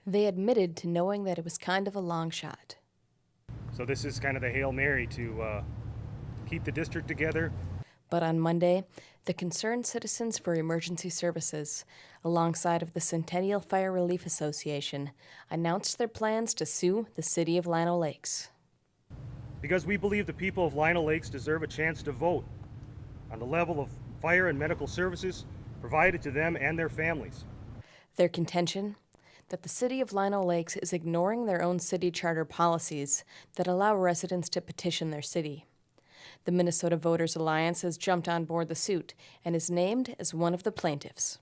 They admitted to knowing that it was kind of a long shot. So this is kind of the Hail Mary to keep the district together. But on Monday, the Concerned Citizens for Emergency Services, alongside of the Centennial Fire Relief Association, announced their plans to sue the city of Lino Lakes. Because we believe the people of Lino Lakes deserve a chance to vote on the level of fire and medical services provided to them and their families. Their contention? That the city of Lino Lakes is ignoring their own city charter policies that allow residents to petition their city. The Minnesota Voters Alliance has jumped on board the suit and is named as one of the plaintiffs.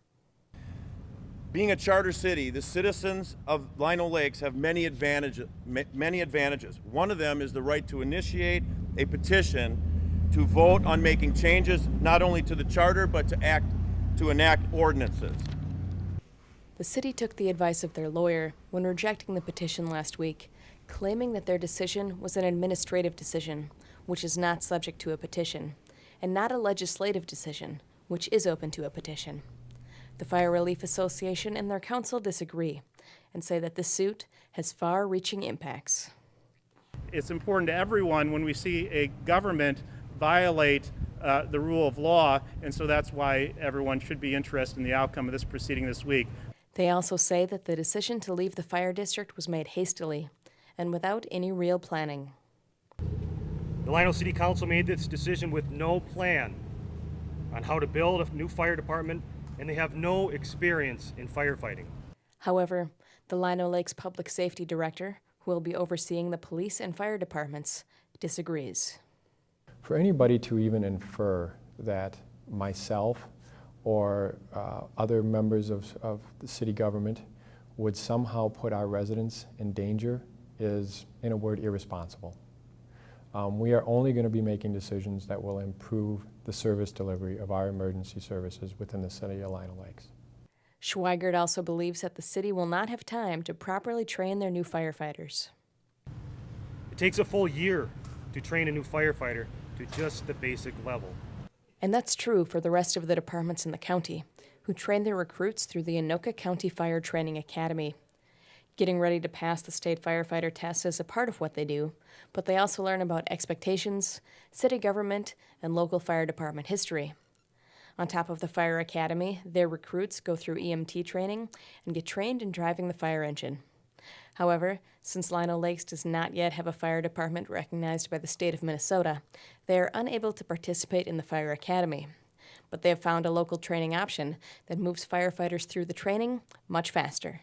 Being a charter city, the citizens of Lino Lakes have many advantages. One of them is the right to initiate a petition to vote on making changes not only to the charter but to enact ordinances. The city took the advice of their lawyer when rejecting the petition last week, claiming that their decision was an administrative decision, which is not subject to a petition, and not a legislative decision, which is open to a petition. The Fire Relief Association and their council disagree and say that this suit has far-reaching impacts. It's important to everyone when we see a government violate the rule of law, and so that's why everyone should be interested in the outcome of this proceeding this week. They also say that the decision to leave the fire district was made hastily and without any real planning. The Lino City Council made this decision with no plan on how to build a new fire department, and they have no experience in firefighting. However, the Lino Lakes Public Safety Director, who will be overseeing the police and fire departments, disagrees. For anybody to even infer that myself or other members of the city government would somehow put our residents in danger is, in a word, irresponsible. We are only going to be making decisions that will improve the service delivery of our emergency services within the city of Lino Lakes. Schweigert also believes that the city will not have time to properly train their new firefighters. It takes a full year to train a new firefighter to just the basic level. And that's true for the rest of the departments in the county, who train their recruits through the Anoka County Fire Training Academy. Getting ready to pass the state firefighter test is a part of what they do, but they also learn about expectations, city government, and local fire department history. On top of the fire academy, their recruits go through EMT training and get trained in driving the fire engine. However, since Lino Lakes does not yet have a fire department recognized by the state of Minnesota, they are unable to participate in the fire academy. But they have found a local training option that moves firefighters through the training much faster.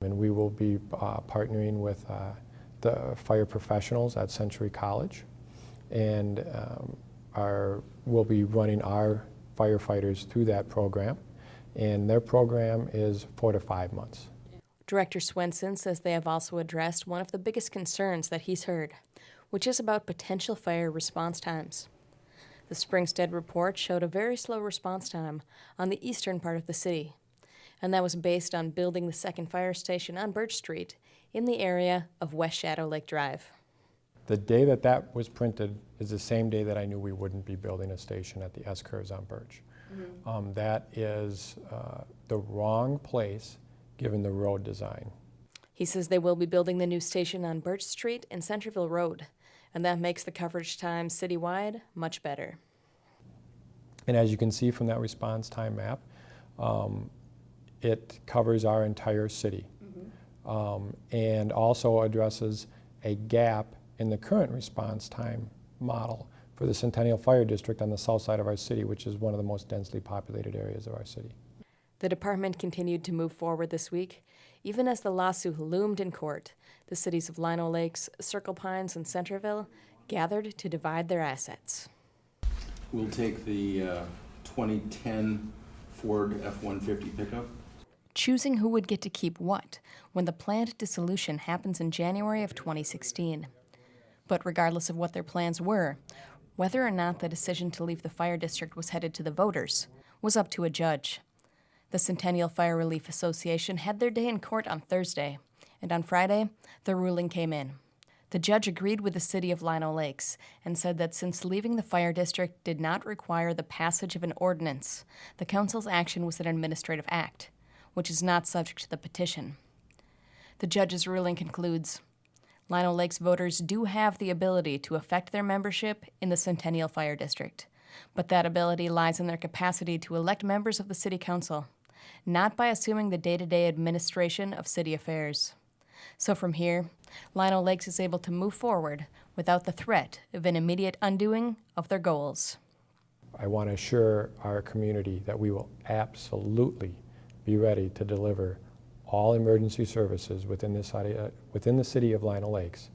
And we will be partnering with the fire professionals at Century College, and we'll be running our firefighters through that program, and their program is 4 to 5 months. Director Swenson says they have also addressed one of the biggest concerns that he's heard, which is about potential fire response times. The Springstead report showed a very slow response time on the eastern part of the city, and that was based on building the second fire station on Birch Street in the area of West Shadow Lake Drive. The day that that was printed is the same day that I knew we wouldn't be building a station at the S-curves on Birch. Mm-hmm. That is the wrong place given the road design. He says they will be building the new station on Birch Street and Centerville Road, and that makes the coverage time citywide much better. And as you can see from that response time map, it covers our entire city, and also addresses a gap in the current response time model for the Centennial Fire District on the south side of our city, which is one of the most densely populated areas of our city. The department continued to move forward this week, even as the lawsuit loomed in court. The cities of Lino Lakes, Circle Pines, and Centerville gathered to divide their assets. We'll take the 2010 Ford F-150 pickup. Choosing who would get to keep what when the planned dissolution happens in January of 2016. But regardless of what their plans were, whether or not the decision to leave the fire district was headed to the voters was up to a judge. The Centennial Fire Relief Association had their day in court on Thursday, and on Friday, the ruling came in. The judge agreed with the city of Lino Lakes and said that since leaving the fire district did not require the passage of an ordinance, the council's action was an administrative act, which is not subject to the petition. The judge's ruling concludes, Lino Lakes voters do have the ability to affect their membership in the Centennial Fire District, but that ability lies in their capacity to elect members of the City Council, not by assuming the day-to-day administration of city affairs. So from here, Lino Lakes is able to move forward without the threat of an immediate undoing of their goals. I want to assure our community that we will absolutely be ready to deliver all emergency services within the city of Lino Lakes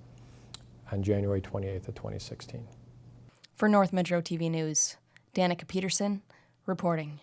on January 28th of 2016. For North Metro TV News, Danica Peterson reporting.